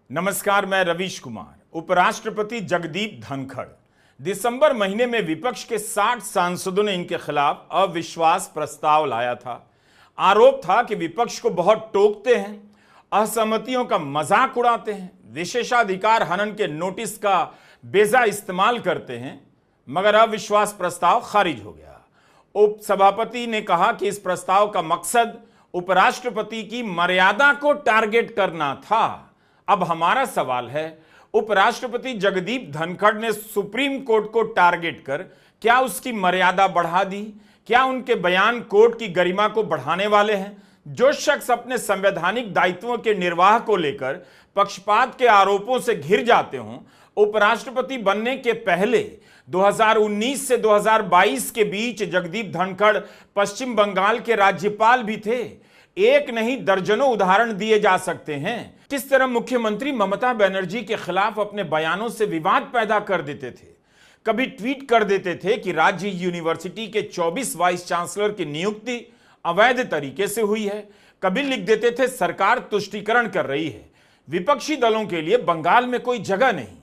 नमस्कार, मैं रवीश कुमार। उपराष्ट्रपति जगदीप धनखड़ दिसंबर महीने में विपक्ष के 60 सांसदों ने इनके खिलाफ अविश्वास प्रस्ताव लाया था। आरोप था कि विपक्ष को बहुत टोकते हैं, असहमतियों का मजाक उड़ाते हैं, विशेषाधिकार हनन के नोटिस का बेजा इस्तेमाल करते हैं, मगर अविश्वास प्रस्ताव खारिज हो गया। उपसभापति ने कहा कि इस प्रस्ताव का मकसद उपराष्ट्रपति की मर्यादा को टारगेट करना था। अब हमारा सवाल है, उपराष्ट्रपति जगदीप धनखड़ ने सुप्रीम कोर्ट को टारगेट कर क्या उसकी मर्यादा बढ़ा दी? क्या उनके बयान कोर्ट की गरिमा को बढ़ाने वाले हैं? जो शख्स अपने संवैधानिक दायित्वों के निर्वाह को लेकर पक्षपात के आरोपों से घिर जाते हों, उपराष्ट्रपति बनने के पहले 2019 से 2022 के बीच जगदीप धनखड़ पश्चिम बंगाल के राज्यपाल भी थे। एक नहीं दर्जनों उदाहरण दिए जा सकते हैं किस तरह मुख्यमंत्री ममता बनर्जी के खिलाफ अपने बयानों से विवाद पैदा कर देते थे। कभी ट्वीट कर देते थे कि राज्य यूनिवर्सिटी के 24 वाइस चांसलर की नियुक्ति अवैध तरीके से हुई है। कभी लिख देते थे सरकार तुष्टीकरण कर रही है। विपक्षी दलों के लिए बंगाल में कोई जगह नहीं।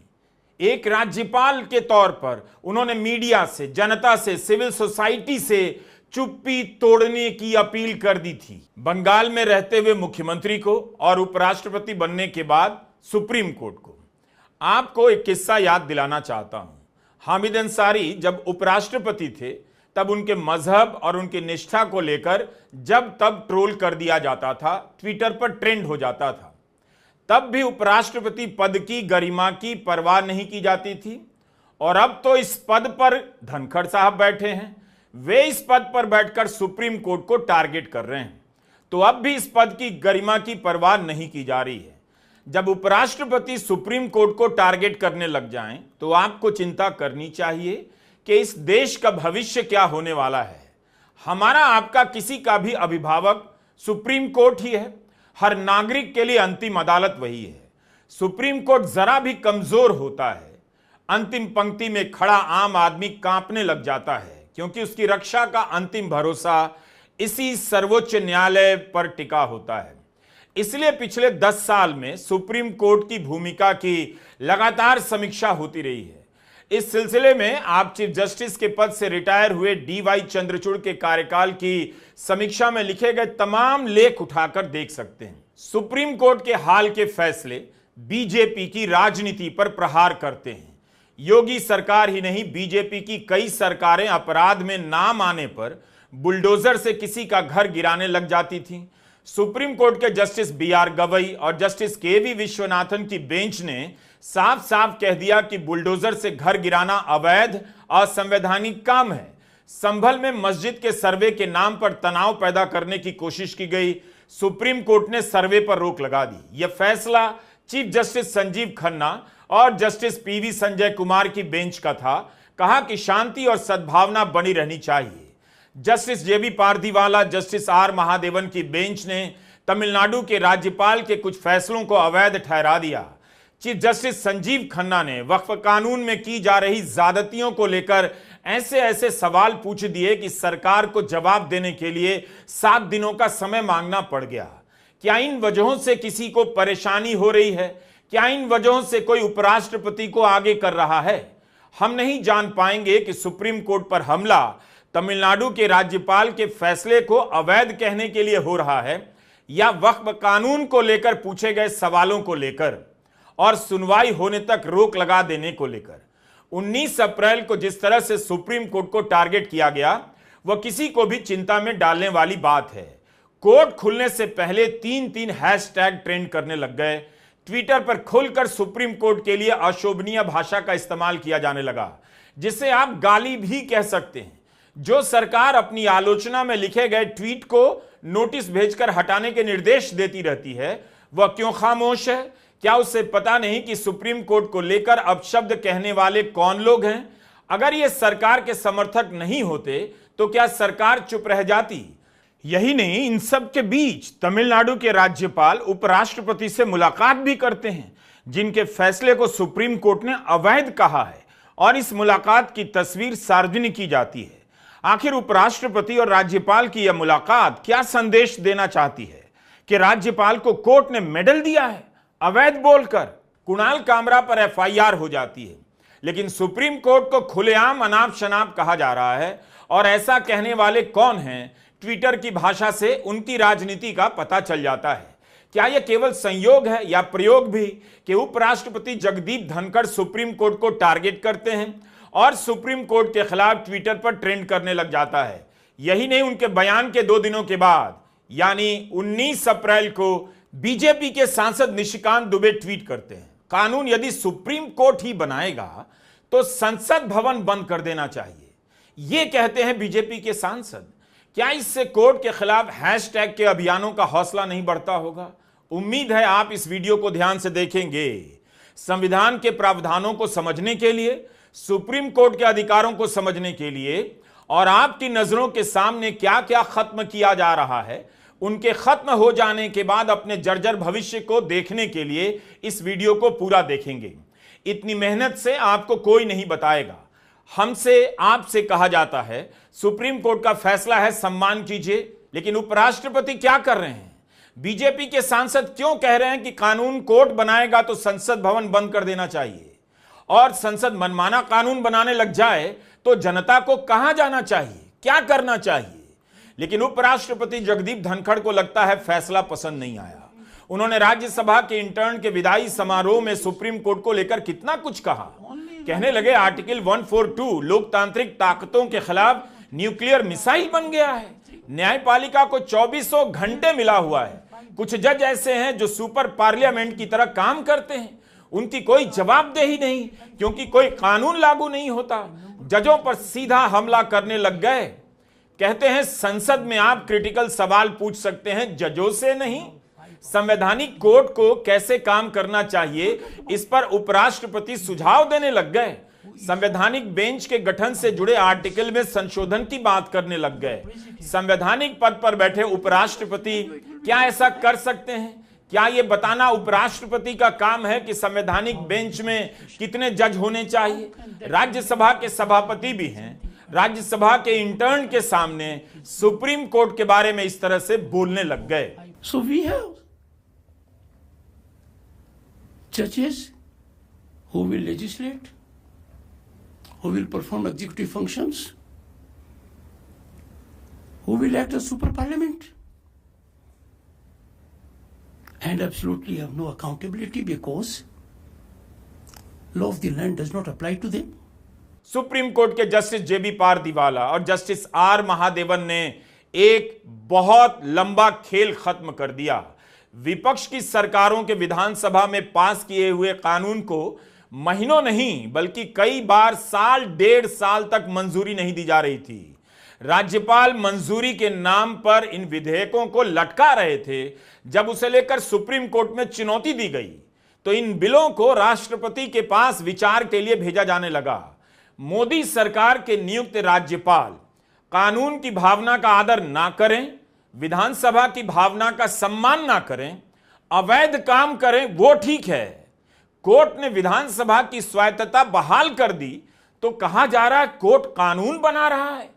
एक राज्यपाल के तौर पर उन्होंने मीडिया से, जनता से, सिविल सोसाइटी से चुप्पी तोड़ने की अपील कर दी थी। बंगाल में रहते हुए मुख्यमंत्री को और उपराष्ट्रपति बनने के बाद सुप्रीम कोर्ट को। आपको एक किस्सा याद दिलाना चाहता हूं। हामिद अंसारी जब उपराष्ट्रपति थे तब उनके मजहब और उनकी निष्ठा को लेकर जब तब ट्रोल कर दिया जाता था, ट्विटर पर ट्रेंड हो जाता था। तब भी उपराष्ट्रपति पद की गरिमा की परवाह नहीं की जाती थी। और अब तो इस पद पर धनखड़ साहब बैठे हैं, वे इस पद पर बैठकर सुप्रीम कोर्ट को टारगेट कर रहे हैं, तो अब भी इस पद की गरिमा की परवाह नहीं की जा रही है। जब उपराष्ट्रपति सुप्रीम कोर्ट को टारगेट करने लग जाएं, तो आपको चिंता करनी चाहिए कि इस देश का भविष्य क्या होने वाला है। हमारा आपका किसी का भी अभिभावक सुप्रीम कोर्ट ही है। हर नागरिक के लिए अंतिम अदालत वही है। सुप्रीम कोर्ट जरा भी कमजोर होता है, अंतिम पंक्ति में खड़ा आम आदमी कांपने लग जाता है, क्योंकि उसकी रक्षा का अंतिम भरोसा इसी सर्वोच्च न्यायालय पर टिका होता है। इसलिए पिछले 10 साल में सुप्रीम कोर्ट की भूमिका की लगातार समीक्षा होती रही है। इस सिलसिले में आप चीफ जस्टिस के पद से रिटायर हुए DY चंद्रचूड़ के कार्यकाल की समीक्षा में लिखे गए तमाम लेख उठाकर देख सकते हैं। सुप्रीम कोर्ट के हाल के फैसले बीजेपी की राजनीति पर प्रहार करते हैं। योगी सरकार ही नहीं, बीजेपी की कई सरकारें अपराध में नाम आने पर बुलडोजर से किसी का घर गिराने लग जाती थीं। सुप्रीम कोर्ट के जस्टिस BR गवई और जस्टिस KV विश्वनाथन की बेंच ने साफ साफ कह दिया कि बुलडोजर से घर गिराना अवैध, असंवैधानिक काम है। संभल में मस्जिद के सर्वे के नाम पर तनाव पैदा करने की कोशिश की गई। सुप्रीम कोर्ट ने सर्वे पर रोक लगा दी। यह फैसला चीफ जस्टिस संजीव खन्ना और जस्टिस PV संजय कुमार की बेंच का था। कहा कि शांति और सद्भावना बनी रहनी चाहिए। Justice JB Pardiwala, justice R Mahadevan की बेंच ने तमिलनाडु के राज्यपाल के कुछ फैसलों को अवैध ठहरा दिया। चीफ जस्टिस संजीव खन्ना ने वक्फ कानून में की जा रही ज्यादतियों को लेकर ऐसे ऐसे सवाल पूछ दिए कि सरकार को जवाब देने के लिए 7 दिनों का समय मांगना पड़ गया। क्या इन वजहों से किसी को परेशानी हो रही है? क्या इन वजहों से कोई उपराष्ट्रपति को आगे कर रहा है? हम नहीं जान पाएंगे कि सुप्रीम कोर्ट पर हमला तमिलनाडु के राज्यपाल के फैसले को अवैध कहने के लिए हो रहा है, या वक्फ कानून को लेकर पूछे गए सवालों को लेकर और सुनवाई होने तक रोक लगा देने को लेकर। 19 अप्रैल को जिस तरह से सुप्रीम कोर्ट को टारगेट किया गया, वह किसी को भी चिंता में डालने वाली बात है। कोर्ट खुलने से पहले 3-3 हैशटैग ट्रेंड करने लग गए। ट्विटर पर खुलकर सुप्रीम कोर्ट के लिए अशोभनीय भाषा का इस्तेमाल किया जाने लगा, जिसे आप गाली भी कह सकते हैं। जो सरकार अपनी आलोचना में लिखे गए ट्वीट को नोटिस भेजकर हटाने के निर्देश देती रहती है, वह क्यों खामोश है? क्या उसे पता नहीं कि सुप्रीम कोर्ट को लेकर अपशब्द कहने वाले कौन लोग हैं? अगर ये सरकार के समर्थक नहीं होते तो क्या सरकार चुप रह जाती? यही नहीं, इन सब के बीच तमिलनाडु के राज्यपाल उपराष्ट्रपति से मुलाकात भी करते हैं, जिनके फैसले को सुप्रीम कोर्ट ने अवैध कहा है, और इस मुलाकात की तस्वीर सार्वजनिक की जाती है। आखिर उपराष्ट्रपति और राज्यपाल की यह मुलाकात क्या संदेश देना चाहती है? कि राज्यपाल को कोर्ट ने मेडल दिया है? अवैध बोलकर कुणाल कामरा पर एफआईआर हो जाती है, लेकिन सुप्रीम कोर्ट को खुलेआम अनाप शनाप कहा जा रहा है। और ऐसा कहने वाले कौन हैं, ट्विटर की भाषा से उनकी राजनीति का पता चल जाता है। क्या यह केवल संयोग है या प्रयोग भी कि उपराष्ट्रपति जगदीप धनखड़ सुप्रीम कोर्ट को टारगेट करते हैं और सुप्रीम कोर्ट के खिलाफ ट्विटर पर ट्रेंड करने लग जाता है। यही नहीं, उनके बयान के 2 दिनों के बाद यानी 19 अप्रैल को बीजेपी के सांसद निशिकांत दुबे ट्वीट करते हैं, कानून यदि सुप्रीम कोर्ट ही बनाएगा तो संसद भवन बंद कर देना चाहिए। ये कहते हैं बीजेपी के सांसद। क्या इससे कोर्ट के खिलाफ हैशटैग के अभियानों का हौसला नहीं बढ़ता होगा? उम्मीद है आप इस वीडियो को ध्यान से देखेंगे। संविधान के प्रावधानों को समझने के लिए, सुप्रीम कोर्ट के अधिकारों को समझने के लिए और आपकी नजरों के सामने क्या क्या खत्म किया जा रहा है, उनके खत्म हो जाने के बाद अपने जर्जर भविष्य को देखने के लिए इस वीडियो को पूरा देखेंगे। इतनी मेहनत से आपको कोई नहीं बताएगा। हमसे आपसे कहा जाता है सुप्रीम कोर्ट का फैसला है, सम्मान कीजिए, लेकिन उपराष्ट्रपति क्या कर रहे हैं? बीजेपी के सांसद क्यों कह रहे हैं कि कानून कोर्ट बनाएगा तो संसद भवन बंद कर देना चाहिए, और संसद मनमाना कानून बनाने लग जाए तो जनता को कहां जाना चाहिए, क्या करना चाहिए? लेकिन उपराष्ट्रपति जगदीप धनखड़ को लगता है फैसला पसंद नहीं आया। उन्होंने राज्यसभा के इंटर्न के विदाई समारोह में सुप्रीम कोर्ट को लेकर कितना कुछ कहा। कहने लगे आर्टिकल 142 लोकतांत्रिक ताकतों के खिलाफ न्यूक्लियर मिसाइल बन गया है। न्यायपालिका को 2400 घंटे मिला हुआ है। कुछ जज ऐसे हैं जो सुपर पार्लियामेंट की तरह काम करते हैं, उनकी कोई जवाबदेही नहीं क्योंकि कोई कानून लागू नहीं होता। जजों पर सीधा हमला करने लग गए। कहते हैं संसद में आप क्रिटिकल सवाल पूछ सकते हैं, जजों से नहीं। संवैधानिक कोर्ट को कैसे काम करना चाहिए, इस पर उपराष्ट्रपति सुझाव देने लग गए। संवैधानिक बेंच के गठन से जुड़े आर्टिकल में संशोधन की बात करने लग गए। संवैधानिक पद पर बैठे उपराष्ट्रपति क्या ऐसा कर सकते हैं? क्या यह बताना उपराष्ट्रपति का काम है कि संवैधानिक बेंच में कितने जज होने चाहिए? राज्यसभा के सभापति भी हैं, राज्यसभा के इंटर्न के सामने सुप्रीम कोर्ट के बारे में इस तरह से बोलने लग गए। So we have judges who will legislate, who will perform executive functions, who will act as super parliament, and absolutely have no accountability because law of the land does not apply to them. Supreme court के justice जेबी पारदीवाला और justice R Mahadevan ने एक बहुत लंबा खेल खत्म कर दिया। विपक्ष की सरकारों के विधानसभा में पास किए हुए कानून को महीनों नहीं बल्कि कई बार साल 1.5 साल तक मंजूरी नहीं दी जा रही थी। राज्यपाल मंजूरी के नाम पर इन विधेयकों को लटका रहे थे। जब उसे लेकर सुप्रीम कोर्ट में चुनौती दी गई तो इन बिलों को राष्ट्रपति के पास विचार के लिए भेजा जाने लगा। मोदी सरकार के नियुक्त राज्यपाल कानून की भावना का आदर ना करें, विधानसभा की भावना का सम्मान ना करें, अवैध काम करें, वो ठीक है। कोर्ट ने विधानसभा की स्वायत्तता बहाल कर दी तो कहा जा रहा है कोर्ट कानून बना रहा है।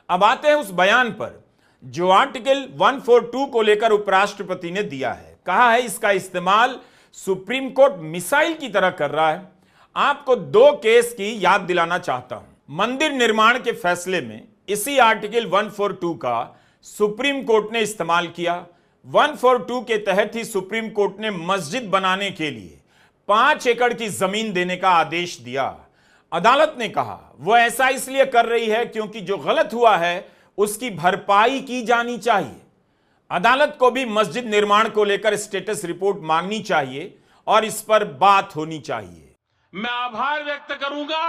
अब आते हैं उस बयान पर जो आर्टिकल 142 को लेकर उपराष्ट्रपति ने दिया है। कहा है इसका इस्तेमाल सुप्रीम कोर्ट मिसाइल की तरह कर रहा है। आपको 2 केस की याद दिलाना चाहता हूं। मंदिर निर्माण के फैसले में इसी आर्टिकल 142 का सुप्रीम कोर्ट ने इस्तेमाल किया। 142 के तहत ही सुप्रीम कोर्ट ने मस्जिद बनाने के लिए 5 एकड़ की जमीन देने का आदेश दिया। अदालत ने कहा वह ऐसा इसलिए कर रही है क्योंकि जो गलत हुआ है उसकी भरपाई की जानी चाहिए। अदालत को भी मस्जिद निर्माण को लेकर स्टेटस रिपोर्ट मांगनी चाहिए और इस पर बात होनी चाहिए। मैं आभार व्यक्त करूंगा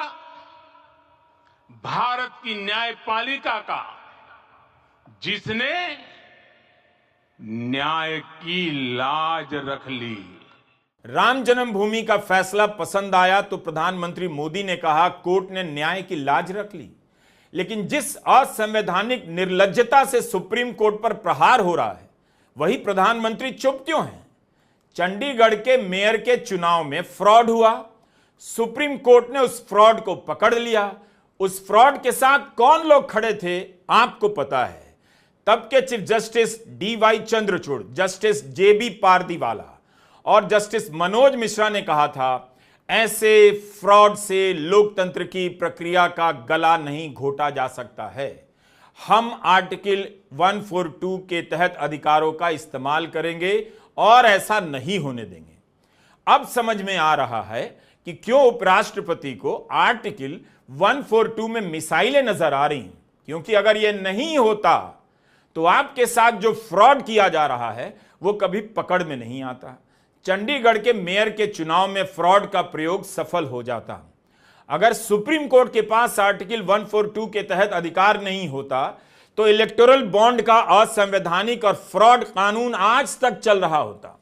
भारत की न्यायपालिका का, जिसने न्याय की लाज रख ली। राम जन्मभूमि का फैसला पसंद आया तो प्रधानमंत्री मोदी ने कहा कोर्ट ने न्याय की लाज रख ली। लेकिन जिस असंवैधानिक निर्लज्जता से सुप्रीम कोर्ट पर प्रहार हो रहा है वही प्रधानमंत्री चुप क्यों हैं? चंडीगढ़ के मेयर के चुनाव में फ्रॉड हुआ, सुप्रीम कोर्ट ने उस फ्रॉड को पकड़ लिया। उस फ्रॉड के साथ कौन लोग खड़े थे आपको पता है। तब के chief justice DY Chandrachud, justice JB Pardiwala और जस्टिस मनोज मिश्रा ने कहा था, ऐसे फ्रॉड से लोकतंत्र की प्रक्रिया का गला नहीं घोटा जा सकता है। हम आर्टिकल 142 के तहत अधिकारों का इस्तेमाल करेंगे और ऐसा नहीं होने देंगे। अब समझ में आ रहा है कि क्यों उपराष्ट्रपति को आर्टिकल 142 में मिसाइलें नजर आ रही, क्योंकि अगर यह नहीं होता तो आपके साथ जो फ्रॉड किया जा रहा है वो कभी पकड़ में नहीं आता। चंडीगढ़ के मेयर के चुनाव में फ्रॉड का प्रयोग सफल हो जाता। अगर सुप्रीम कोर्ट के पास आर्टिकल 142 के तहत अधिकार नहीं होता तो इलेक्टोरल बॉन्ड का असंवैधानिक और फ्रॉड कानून आज तक चल रहा होता।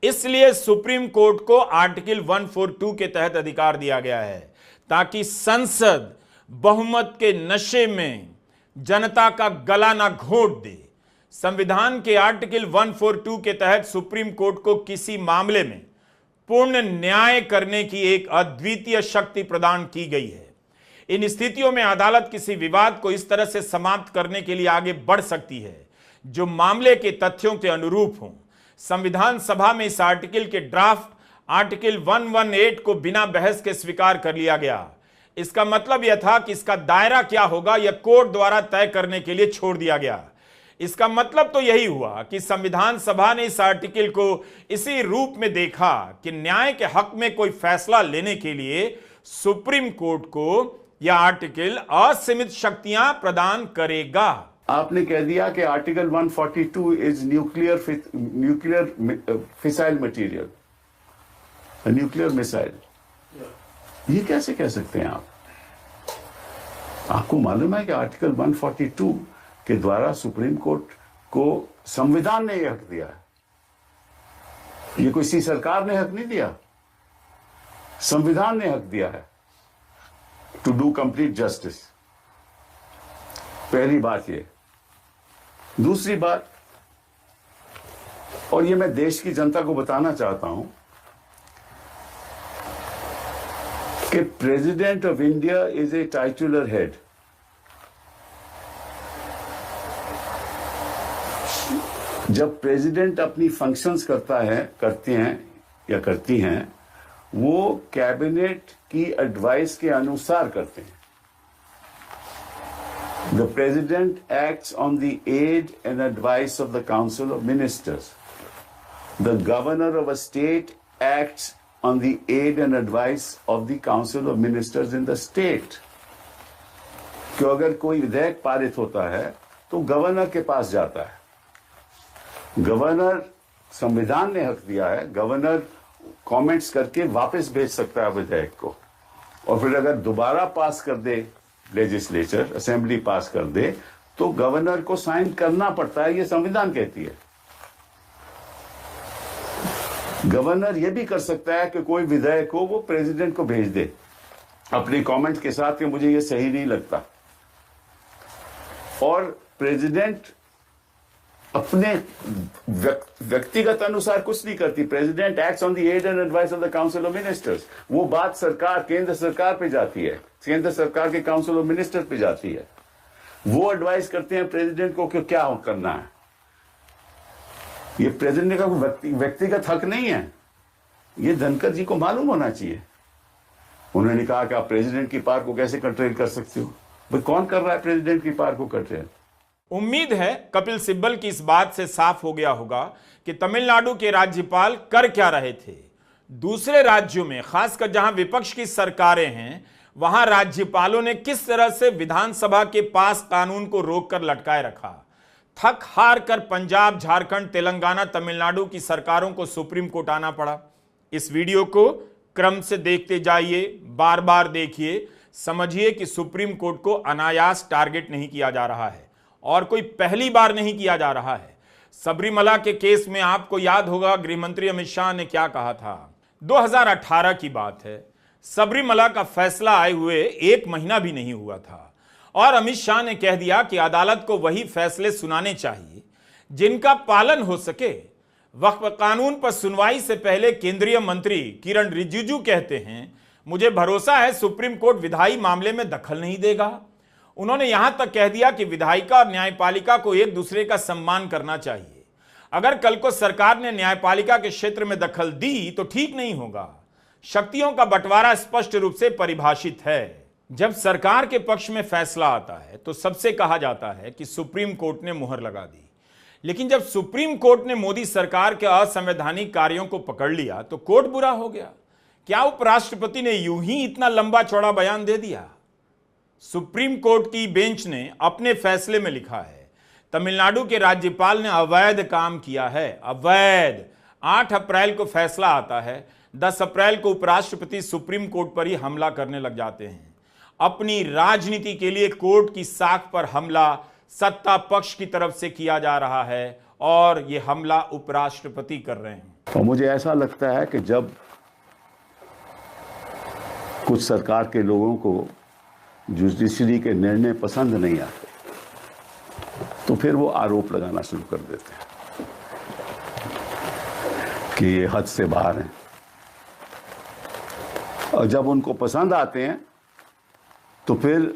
इसलिए सुप्रीम कोर्ट को आर्टिकल 142 के तहत अधिकार दिया गया है ताकि संसद बहुमत के नशे में जनता का गला ना घोट दे। संविधान के आर्टिकल 142 के तहत सुप्रीम कोर्ट को किसी मामले में पूर्ण न्याय करने की एक अद्वितीय शक्ति प्रदान की गई है। इन स्थितियों में अदालत किसी विवाद को इस तरह से समाप्त करने के लिए आगे बढ़ सकती है जो मामले के तथ्यों के अनुरूप हो। संविधान सभा में इस आर्टिकल के ड्राफ्ट आर्टिकल 118 को बिना बहस के स्वीकार कर लिया गया। इसका मतलब यह था कि इसका दायरा क्या होगा यह कोर्ट द्वारा तय करने के लिए छोड़ दिया गया। इसका मतलब तो यही हुआ कि संविधान सभा ने इस आर्टिकल को इसी रूप में देखा कि न्याय के हक में कोई फैसला लेने के लिए सुप्रीम कोर्ट को यह आर्टिकल असीमित शक्तियां प्रदान करेगा। आपने कह दिया कि article 142 is nuclear fissile material, nuclear missile. ये कैसे कह सकते हैं आप? आपको मालूम है कि आर्टिकल 142 के द्वारा सुप्रीम कोर्ट को संविधान ने यह हक दिया है। ये किसी सरकार ने हक नहीं दिया, संविधान ने हक दिया है टू डू कंप्लीट जस्टिस। पहली बात ये। दूसरी बात, और ये मैं देश की जनता को बताना चाहता हूं कि president of India is a titular head. जब प्रेसिडेंट अपनी फंक्शंस करती हैं, वो कैबिनेट की एडवाइस के अनुसार करते हैं। The President acts on the aid and advice of the Council of Ministers. The Governor of a state acts on the aid and advice of the Council of Ministers in the state. कि अगर कोई विधेयक पारित होता है तो governor के पास जाता है। गवर्नर, संविधान ने हक दिया है, गवर्नर कमेंट्स करके वापस भेज सकता है विधेयक को, और फिर अगर दोबारा पास कर दे लेजिस्लेचर, असेंबली पास कर दे, तो गवर्नर को साइन करना पड़ता है। ये संविधान कहती है। गवर्नर ये भी कर सकता है कि कोई विधेयक हो वो प्रेसिडेंट को भेज दे अपने कमेंट के साथ कि मुझे ये सही नहीं लगता, और प्रेसिडेंट अपने व्यक्तिगत अनुसार कुछ नहीं करती। President acts on the aid and advice of the council of ministers. वो बात सरकार, केंद्र सरकार पे जाती है, केंद्र सरकार के काउंसिल ऑफ मिनिस्टर्स पे जाती है। वो एडवाइस करते हैं प्रेसिडेंट को कि क्या करना है। ये प्रेसिडेंट का व्यक्तिगत हक नहीं है। ये धनखड़ जी को मालूम होना चाहिए। उन्होंने कहा कि आप प्रेसिडेंट की पावर को कैसे कंट्रोल कर सकते हो? भाई कौन कर रहा है प्रेसिडेंट की पावर को कंट्रोल? उम्मीद है कपिल सिब्बल की इस बात से साफ हो गया होगा कि तमिलनाडु के राज्यपाल कर क्या रहे थे। दूसरे राज्यों में, खासकर जहां विपक्ष की सरकारें हैं, वहां राज्यपालों ने किस तरह से विधानसभा के पास कानून को रोककर लटकाए रखा। थक हार कर पंजाब, झारखंड, तेलंगाना, तमिलनाडु की सरकारों को सुप्रीम कोर्ट आना पड़ा। इस वीडियो को क्रम से देखते जाइए, बार बार देखिए, समझिए कि सुप्रीम कोर्ट को अनायास टारगेट नहीं किया जा रहा है और कोई पहली बार नहीं किया जा रहा है। सबरीमला के केस में आपको याद होगा गृहमंत्री अमित शाह ने क्या कहा था। 2018 की बात है। सबरीमला का फैसला आए हुए 1 महीना भी नहीं हुआ था और अमित शाह ने कह दिया कि अदालत को वही फैसले सुनाने चाहिए जिनका पालन हो सके। वक्फ कानून पर सुनवाई से पहले केंद्रीय मंत्री किरण रिजिजू कहते हैं, मुझे भरोसा है सुप्रीम कोर्ट विधायी मामले में दखल नहीं देगा। उन्होंने यहां तक कह दिया कि विधायिका और न्यायपालिका को एक दूसरे का सम्मान करना चाहिए। अगर कल को सरकार ने न्यायपालिका के क्षेत्र में दखल दी तो ठीक नहीं होगा। शक्तियों का बंटवारा स्पष्ट रूप से परिभाषित है। जब सरकार के पक्ष में फैसला आता है तो सबसे कहा जाता है कि सुप्रीम कोर्ट ने मुहर लगा दी, लेकिन जब सुप्रीम कोर्ट ने मोदी सरकार के असंवैधानिक कार्यों को पकड़ लिया तो कोर्ट बुरा हो गया। क्या उपराष्ट्रपति ने यूं ही इतना लंबा चौड़ा बयान दे दिया? सुप्रीम कोर्ट की बेंच ने अपने फैसले में लिखा है, तमिलनाडु के राज्यपाल ने अवैध काम किया है, अवैध। 8 अप्रैल को फैसला आता है, 10 अप्रैल को उपराष्ट्रपति सुप्रीम कोर्ट पर ही हमला करने लग जाते हैं। अपनी राजनीति के लिए कोर्ट की साख पर हमला सत्ता पक्ष की तरफ से किया जा रहा है और यह हमला उपराष्ट्रपति कर रहे हैं। और मुझे ऐसा लगता है कि जब कुछ सरकार के लोगों को जुडिशरी के निर्णय पसंद नहीं आते तो फिर वो आरोप लगाना शुरू कर देते हैं कि ये हद से बाहर हैं, और जब उनको पसंद आते हैं तो फिर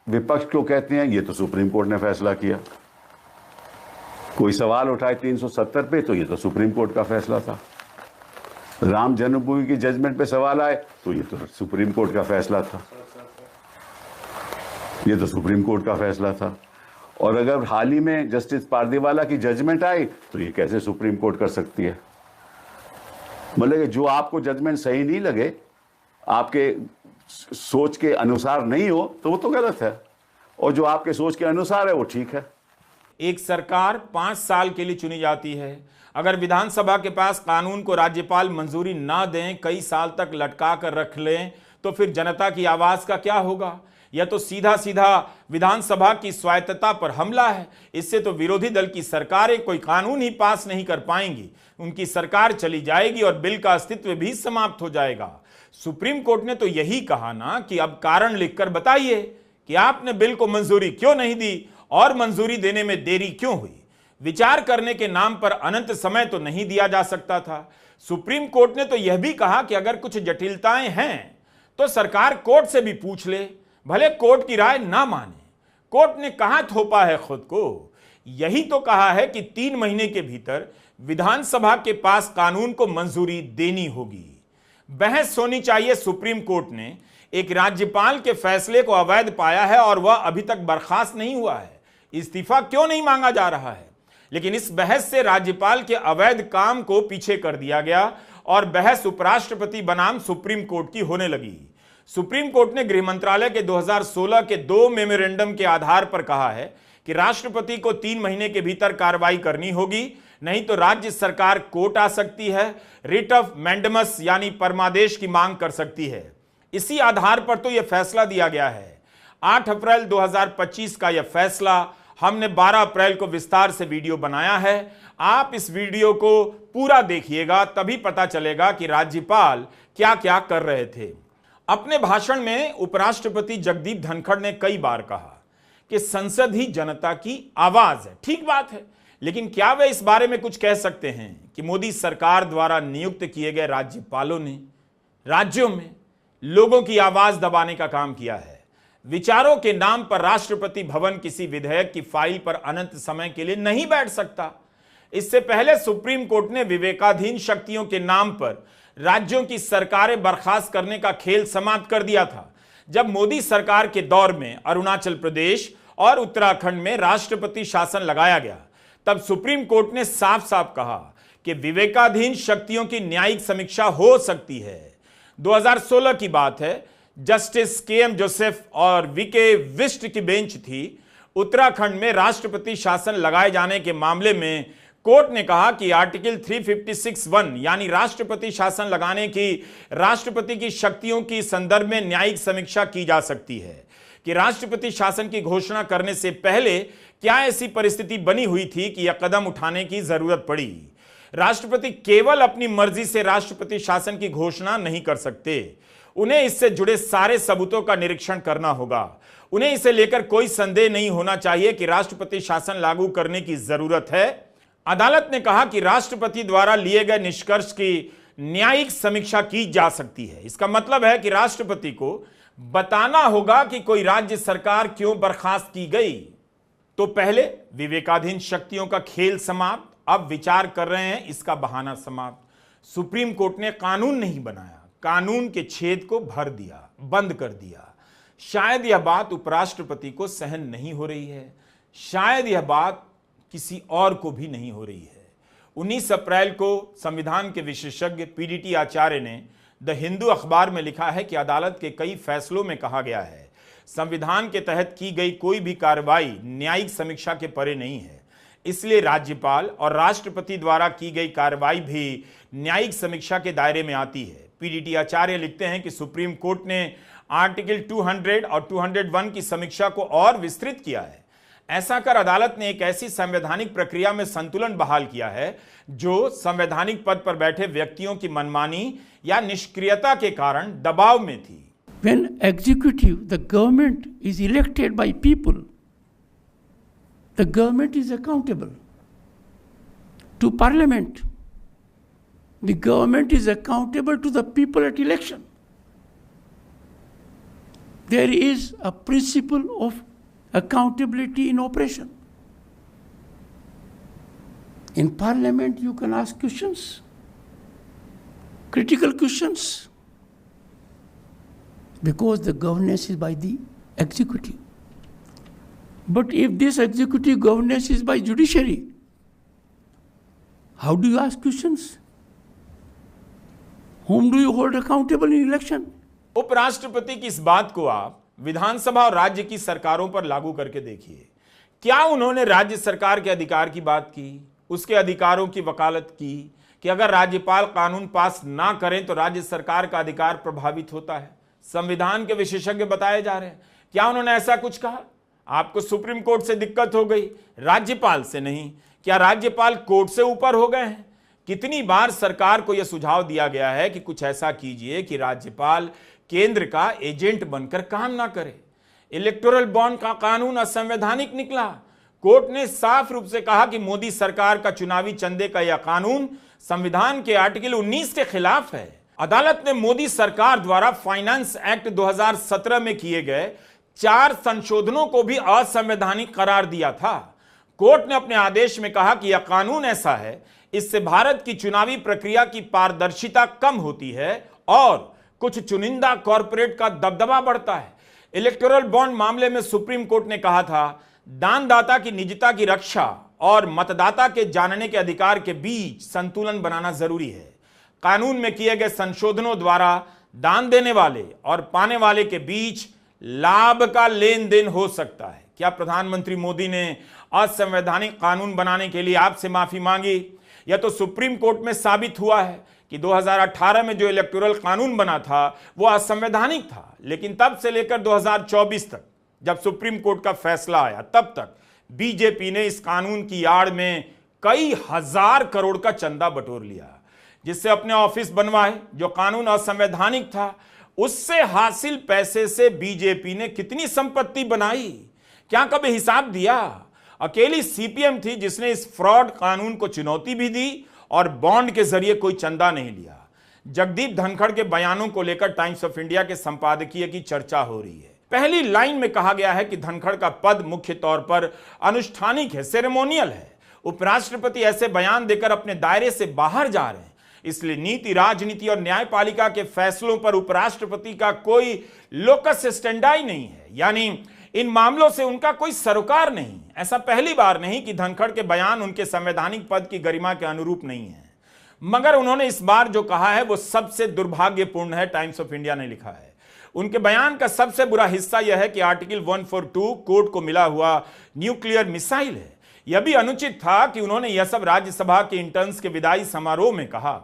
विपक्ष को कहते हैं ये तो सुप्रीम कोर्ट ने फैसला किया। कोई सवाल उठाए 370 पे तो ये तो सुप्रीम कोर्ट का फैसला था। राम जन्मभूमि की जजमेंट पे सवाल आए तो ये तो सुप्रीम कोर्ट का फैसला था, ये तो सुप्रीम कोर्ट का फैसला था। और अगर हाल ही में जस्टिस पारदीवाला की जजमेंट आई तो ये कैसे सुप्रीम कोर्ट कर सकती है? मतलब कि जो आपको जजमेंट सही नहीं लगे, आपके सोच के अनुसार नहीं हो तो वो तो गलत है, और जो आपके सोच के अनुसार है वो ठीक है। एक सरकार 5 साल के लिए चुनी जाती है। अगर विधानसभा के पास कानून को राज्यपाल मंजूरी ना दें, कई साल तक लटका कर रख लें, तो फिर जनता की आवाज का क्या होगा? यह तो सीधा सीधा विधानसभा की स्वायत्तता पर हमला है। इससे तो विरोधी दल की सरकारें कोई कानून ही पास नहीं कर पाएंगी, उनकी सरकार चली जाएगी और बिल का अस्तित्व भी समाप्त हो जाएगा। सुप्रीम कोर्ट ने तो यही कहा ना कि अब कारण लिखकर बताइए कि आपने बिल को मंजूरी क्यों नहीं दी और मंजूरी देने में देरी क्यों हुई। विचार करने के नाम पर अनंत समय तो नहीं दिया जा सकता था। सुप्रीम कोर्ट ने तो यह भी कहा कि अगर कुछ जटिलताएं हैं तो सरकार कोर्ट से भी पूछ ले, भले कोर्ट की राय ना माने। कोर्ट ने कहां थोपा है खुद को? यही तो कहा है कि 3 महीने के भीतर विधानसभा के पास कानून को मंजूरी देनी होगी। बहस होनी चाहिए। सुप्रीम कोर्ट ने एक राज्यपाल के फैसले को अवैध पाया है और वह अभी तक बर्खास्त नहीं हुआ है। इस्तीफा क्यों नहीं मांगा जा रहा है? लेकिन इस बहस से राज्यपाल के अवैध काम को पीछे कर दिया गया और बहस उपराष्ट्रपति बनाम सुप्रीम कोर्ट की होने लगी। सुप्रीम कोर्ट ने गृह मंत्रालय के 2016 के 2 मेमोरेंडम के आधार पर कहा है कि राष्ट्रपति को 3 महीने के भीतर कार्रवाई करनी होगी, नहीं तो राज्य सरकार कोर्ट आ सकती है, रिट ऑफ मैंडेमस यानी परमादेश की मांग कर सकती है। इसी आधार पर तो यह फैसला दिया गया है। 8 अप्रैल 2025 का यह फैसला हमने 12 अप्रैल को विस्तार से वीडियो बनाया है। आप इस वीडियो को पूरा देखिएगा, तभी पता चलेगा कि राज्यपाल क्या क्या कर रहे थे। अपने भाषण में उपराष्ट्रपति जगदीप धनखड़ ने कई बार कहा कि संसद ही जनता की आवाज है। ठीक बात है, लेकिन क्या वे इस बारे में कुछ कह सकते हैं कि मोदी सरकार द्वारा नियुक्त किए गए राज्यपालों ने राज्यों में लोगों की आवाज दबाने का काम किया है? विचारों के नाम पर राष्ट्रपति भवन किसी विधेयक की फाइल पर अनंत समय के लिए नहीं बैठ सकता। इससे पहले सुप्रीम कोर्ट ने विवेकाधीन शक्तियों के नाम पर राज्यों की सरकारें बर्खास्त करने का खेल समाप्त कर दिया था। जब मोदी सरकार के दौर में अरुणाचल प्रदेश और उत्तराखंड में राष्ट्रपति शासन लगाया गया, तब सुप्रीम कोर्ट ने साफ साफ कहा कि विवेकाधीन शक्तियों की न्यायिक समीक्षा हो सकती है। 2016 की बात है, जस्टिस KM जोसेफ और VK विष्ट की बेंच थी। उत्तराखंड में राष्ट्रपति शासन लगाए जाने के मामले में कोर्ट ने कहा कि आर्टिकल 356(1) यानी राष्ट्रपति शासन लगाने की राष्ट्रपति की शक्तियों की संदर्भ में न्यायिक समीक्षा की जा सकती है कि राष्ट्रपति शासन की घोषणा करने से पहले क्या ऐसी परिस्थिति बनी हुई थी कि यह कदम उठाने की जरूरत पड़ी। राष्ट्रपति केवल अपनी मर्जी से राष्ट्रपति शासन की घोषणा नहीं कर सकते, उन्हें इससे जुड़े सारे सबूतों का निरीक्षण करना होगा। उन्हें इसे लेकर कोई संदेह नहीं होना चाहिए कि राष्ट्रपति शासन लागू करने की जरूरत है। अदालत ने कहा कि राष्ट्रपति द्वारा लिए गए निष्कर्ष की न्यायिक समीक्षा की जा सकती है। इसका मतलब है कि राष्ट्रपति को बताना होगा कि कोई राज्य सरकार क्यों बर्खास्त की गई। तो पहले विवेकाधीन शक्तियों का खेल समाप्त अब विचार कर रहे हैं इसका बहाना समाप्त। सुप्रीम कोर्ट ने कानून नहीं बनाया, कानून के छेद को भर दिया, बंद कर दिया। शायद यह बात उपराष्ट्रपति को सहन नहीं हो रही है, शायद यह बात किसी और को भी नहीं हो रही है। 19 अप्रैल को संविधान के विशेषज्ञ पीडीटी आचार्य ने द हिंदू अखबार में लिखा है कि अदालत के कई फैसलों में कहा गया है संविधान के तहत की गई कोई भी कार्रवाई न्यायिक समीक्षा के परे नहीं है, इसलिए राज्यपाल और राष्ट्रपति द्वारा की गई कार्रवाई भी न्यायिक समीक्षा के दायरे में आती है। पीडीटी आचार्य लिखते हैं कि सुप्रीम कोर्ट ने आर्टिकल 200 और 201 की समीक्षा को और विस्तृत किया है। ऐसा कर अदालत ने एक ऐसी संवैधानिक प्रक्रिया में संतुलन बहाल किया है जो संवैधानिक पद पर बैठे व्यक्तियों की मनमानी या निष्क्रियता के कारण दबाव में थी। When executive, the government is elected by people, the government is accountable to parliament. The government is accountable to the people at election. There is a principle of accountability in operation. In parliament, you can ask questions, critical questions, because the governance is by the executive. But if this executive governance is by judiciary, how do you ask questions? Whom do you hold accountable in election? उपराष्ट्रपति की इस बात को आप विधानसभा और राज्य की सरकारों पर लागू करके देखिए। क्या उन्होंने राज्य सरकार के अधिकार की बात की, उसके अधिकारों की वकालत की कि अगर राज्यपाल कानून पास ना करें तो राज्य सरकार का अधिकार प्रभावित होता है? संविधान के विशेषज्ञ बताए जा रहे हैं। क्या उन्होंने ऐसा कुछ कहा? आपको सुप्रीम कोर्ट से दिक्कत हो गई, राज्यपाल से नहीं। क्या राज्यपाल कोर्ट से ऊपर हो गए हैं? कितनी बार सरकार को यह सुझाव दिया गया है कि कुछ ऐसा कीजिए कि राज्यपाल केंद्र का एजेंट बनकर काम ना करे। इलेक्टोरल बॉन्ड का कानून असंवैधानिक निकला। कोर्ट ने साफ रूप से कहा कि मोदी सरकार का चुनावी चंदे का यह कानून संविधान के आर्टिकल 19 के खिलाफ है। अदालत ने मोदी सरकार द्वारा फाइनेंस एक्ट 2017 में किए गए 4 संशोधनों को भी असंवैधानिक करार दिया था। कोर्ट ने अपने आदेश में कहा कि यह कानून ऐसा है, इससे भारत की चुनावी प्रक्रिया की पारदर्शिता कम होती है और कुछ चुनिंदा कॉरपोरेट का दबदबा बढ़ता है। इलेक्टोरल बॉन्ड मामले में सुप्रीम कोर्ट ने कहा था, दानदाता की निजता की रक्षा और मतदाता के जानने के अधिकार के बीच संतुलन बनाना जरूरी है। कानून में किए गए संशोधनों द्वारा दान देने वाले और पाने वाले के बीच लाभ का लेन देन हो सकता है। क्या प्रधानमंत्री मोदी ने असंवैधानिक कानून बनाने के लिए आपसे माफी मांगी? यह तो सुप्रीम कोर्ट में साबित हुआ है कि 2018 में जो इलेक्टोरल कानून बना था वो असंवैधानिक था, लेकिन तब से लेकर 2024 तक जब सुप्रीम कोर्ट का फैसला आया तब तक बीजेपी ने इस कानून की आड़ में कई हजार करोड़ का चंदा बटोर लिया, जिससे अपने ऑफिस बनवाए। जो कानून असंवैधानिक था उससे हासिल पैसे से बीजेपी ने कितनी संपत्ति बनाई, क्या कभी हिसाब दिया? अकेली सीपीएम थी जिसने इस फ्रॉड कानून को चुनौती भी दी और बॉन्ड के जरिए कोई चंदा नहीं लिया। जगदीप धनखड़ के बयानों को लेकर टाइम्स ऑफ इंडिया के संपादकीय की चर्चा हो रही है। पहली लाइन में कहा गया है कि धनखड़ का पद मुख्य तौर पर अनुष्ठानिक है, सेरेमोनियल है। उपराष्ट्रपति ऐसे बयान देकर अपने दायरे से बाहर जा रहे हैं, इसलिए नीति, राजनीति और न्यायपालिका के फैसलों पर उपराष्ट्रपति का कोई लोकस स्टैंडाई नहीं है, यानी इन मामलों से उनका कोई सरोकार नहीं। ऐसा पहली बार नहीं कि धनखड़ के बयान उनके संवैधानिक पद की गरिमा के अनुरूप नहीं है, मगर उन्होंने इस बार जो कहा है वो सबसे दुर्भाग्यपूर्ण है। टाइम्स ऑफ इंडिया ने लिखा है, उनके बयान का सबसे बुरा हिस्सा यह है कि आर्टिकल 142 कोर्ट को मिला हुआ न्यूक्लियर मिसाइल है। यह भी अनुचित था कि उन्होंने यह सब राज्यसभा के इंटर्न्स के विदाई समारोह में कहा।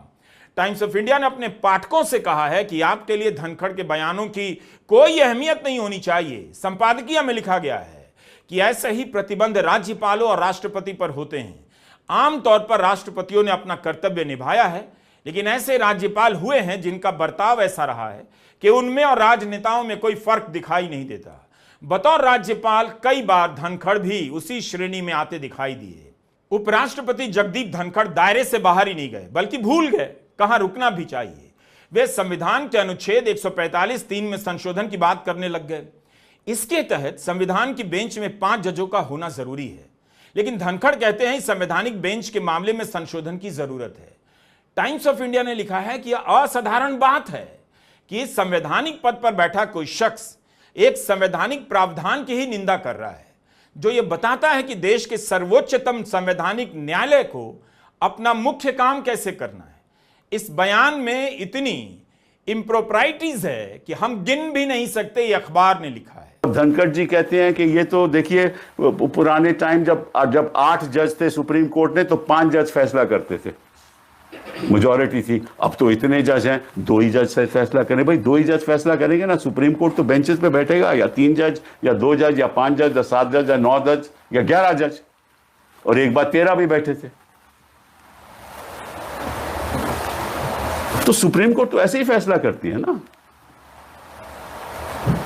टाइम्स ऑफ इंडिया ने अपने पाठकों से कहा है कि आपके लिए धनखड़ के बयानों की कोई अहमियत नहीं होनी चाहिए। संपादकीय में लिखा गया है कि ऐसे ही प्रतिबंध राज्यपालों और राष्ट्रपति पर होते हैं। आमतौर पर राष्ट्रपतियों ने अपना कर्तव्य निभाया है, लेकिन ऐसे राज्यपाल हुए हैं जिनका बर्ताव ऐसा रहा है कि उनमें और राजनेताओं में कोई फर्क दिखाई नहीं देता। बतौर राज्यपाल कई बार धनखड़ भी उसी श्रेणी में आते दिखाई दिए। उपराष्ट्रपति जगदीप धनखड़ दायरे से बाहर ही नहीं गए, बल्कि भूल गए कहां रुकना भी चाहिए। वे संविधान के अनुच्छेद 145(3) में संशोधन की बात करने लग गए। इसके तहत संविधान की बेंच में 5 जजों का होना जरूरी है। लेकिन धनखड़ कहते हैं इस संवैधानिक बेंच के मामले में संशोधन की जरूरत है। टाइम्स ऑफ इंडिया ने लिखा है कि यह असाधारण बात है कि इस संवैधानिक पद पर बैठा कोई शख्स एक संवैधानिक प्रावधान की ही निंदा कर रहा है, जो यह बताता है कि देश के सर्वोच्चतम संवैधानिक न्यायालय को अपना मुख्य काम कैसे करना है। इस बयान में इतनी इम्प्रोप्राइटीज है कि हम गिन भी नहीं सकते, ये अखबार ने लिखा है। धनखड़ जी कहते हैं कि ये तो देखिए पुराने टाइम जब 8 जज थे सुप्रीम कोर्ट ने, तो 5 जज फैसला करते थे, मेजॉरिटी थी। अब तो इतने जज हैं, 2 ही जज से फैसला करें। भाई 2 ही जज फैसला करेंगे ना, सुप्रीम कोर्ट तो बेंचेस पे बैठेगा, या 3 जज या 2 जज या 5 जज या 7 जज या 9 जज या 11 जज, और एक बार 13 भी बैठे थे। तो सुप्रीम कोर्ट तो ऐसे ही फैसला करती है ना।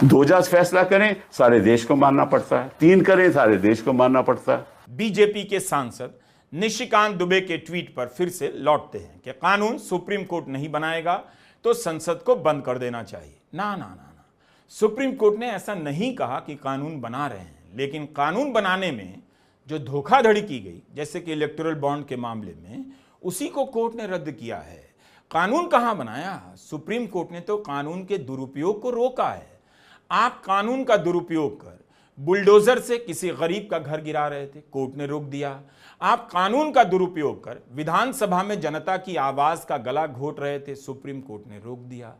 2 जज फैसला करें सारे देश को मानना पड़ता है, 3 करें सारे देश को मानना पड़ता है। बीजेपी के सांसद निशिकांत दुबे के ट्वीट पर फिर से लौटते हैं कि कानून सुप्रीम कोर्ट नहीं बनाएगा तो संसद को बंद कर देना चाहिए। ना ना ना ना, सुप्रीम कोर्ट ने ऐसा नहीं कहा कि कानून बना रहे हैं, लेकिन कानून बनाने में जो धोखाधड़ी की गई, जैसे कि इलेक्टोरल बॉन्ड के मामले में, उसी को कोर्ट ने रद्द किया है। कानून कहां बनाया? सुप्रीम कोर्ट ने तो कानून के दुरुपयोग को रोका है। आप कानून का दुरुपयोग कर बुलडोजर से किसी गरीब का घर गिरा रहे थे, कोर्ट ने रोक दिया। आप कानून का दुरुपयोग कर विधानसभा में जनता की आवाज का गला घोंट रहे थे, सुप्रीम कोर्ट ने रोक दिया।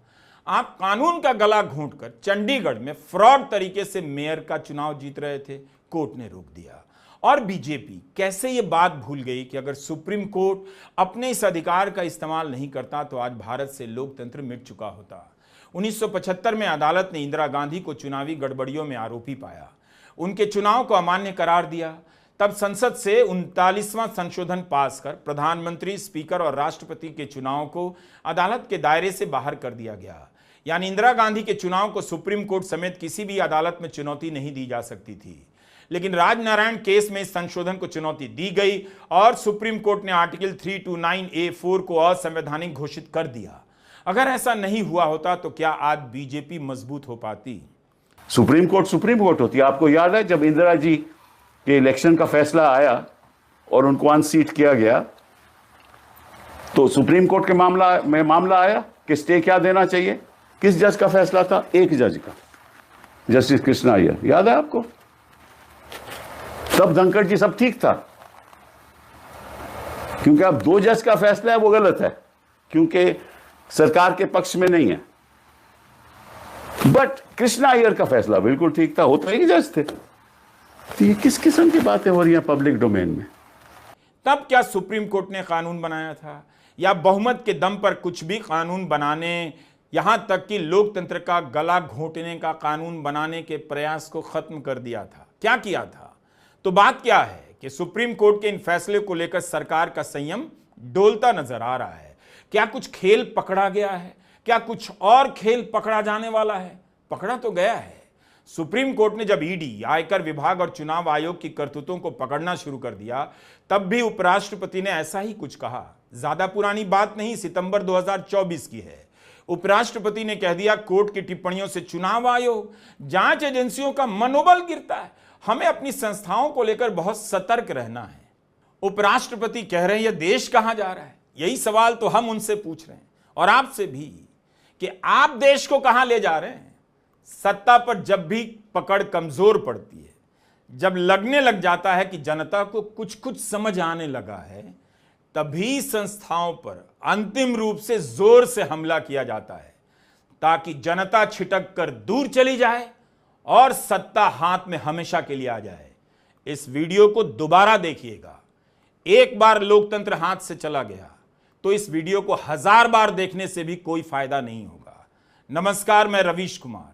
आप कानून का गला घोंटकर चंडीगढ़ में फ्रॉड तरीके से मेयर का चुनाव जीत रहे थे, कोर्ट ने रोक दिया। और बीजेपी कैसे ये बात भूल गई कि अगर सुप्रीम कोर्ट अपने इस अधिकार का इस्तेमाल नहीं करता तो आज भारत से लोकतंत्र मिट चुका होता। 1975 में अदालत ने इंदिरा गांधी को चुनावी गड़बड़ियों में आरोपी पाया, उनके चुनाव को अमान्य करार दिया। तब संसद से 39वां संशोधन पास कर प्रधानमंत्री, स्पीकर और राष्ट्रपति के चुनाव को अदालत के दायरे से बाहर कर दिया गया। यानी इंदिरा गांधी के चुनाव को सुप्रीम कोर्ट समेत किसी भी अदालत में चुनौती नहीं दी जा सकती थी। लेकिन राजनारायण केस में इस संशोधन को चुनौती दी गई और सुप्रीम कोर्ट ने आर्टिकल 329A(4) को असंवैधानिक घोषित कर दिया। अगर ऐसा नहीं हुआ होता तो क्या आज बीजेपी मजबूत हो पाती? सुप्रीम कोर्ट होती। आपको याद है जब इंदिरा जी के इलेक्शन का फैसला आया और उनको अनसीट किया गया, तो सुप्रीम कोर्ट के मामला आया कि स्टे क्या देना चाहिए। किस जज का फैसला था? एक जज का, जस्टिस कृष्णा अय्यर। याद है आपको? तब धनखड़ जी सब ठीक था, क्योंकि अब 2 जज का फैसला है वो गलत है, क्योंकि सरकार के पक्ष में नहीं है। बट कृष्णा अय्यर का फैसला बिल्कुल ठीक था, वो तो एक जज थे। तो ये किस किस्म की बातें हो रही हैं पब्लिक डोमेन में? तब क्या सुप्रीम कोर्ट ने कानून बनाया था, या बहुमत के दम पर कुछ भी कानून बनाने, यहां तक कि लोकतंत्र का गला घोंटने का कानून बनाने के प्रयास को खत्म कर दिया था? क्या किया था? तो बात क्या है कि सुप्रीम कोर्ट के इन फैसले को लेकर सरकार का संयम डोलता नजर आ रहा है। क्या कुछ खेल पकड़ा गया है? क्या कुछ और खेल पकड़ा जाने वाला है? पकड़ा तो गया है। सुप्रीम कोर्ट ने जब ईडी, आयकर विभाग और चुनाव आयोग की करतूतों को पकड़ना शुरू कर दिया, तब भी उपराष्ट्रपति ने ऐसा ही कुछ कहा। ज्यादा पुरानी बात नहीं, सितंबर 2024 की है। उपराष्ट्रपति ने कह दिया, कोर्ट की टिप्पणियों से चुनाव आयोग, जांच एजेंसियों का मनोबल गिरता है। हमें अपनी संस्थाओं को लेकर बहुत सतर्क रहना है। उपराष्ट्रपति कह रहे हैं, यह देश कहां जा रहा है? यही सवाल तो हम उनसे पूछ रहे हैं और आपसे भी, कि आप देश को कहां ले जा रहे हैं? सत्ता पर जब भी पकड़ कमजोर पड़ती है, जब लगने लग जाता है कि जनता को कुछ कुछ समझ आने लगा है, तभी संस्थाओं पर अंतिम रूप से जोर से हमला किया जाता है, ताकि जनता छिटक कर दूर चली जाए और सत्ता हाथ में हमेशा के लिए आ जाए। इस वीडियो को दोबारा देखिएगा। एक बार लोकतंत्र हाथ से चला गया तो इस वीडियो को 1000 बार देखने से भी कोई फायदा नहीं होगा। नमस्कार, मैं रवीश कुमार।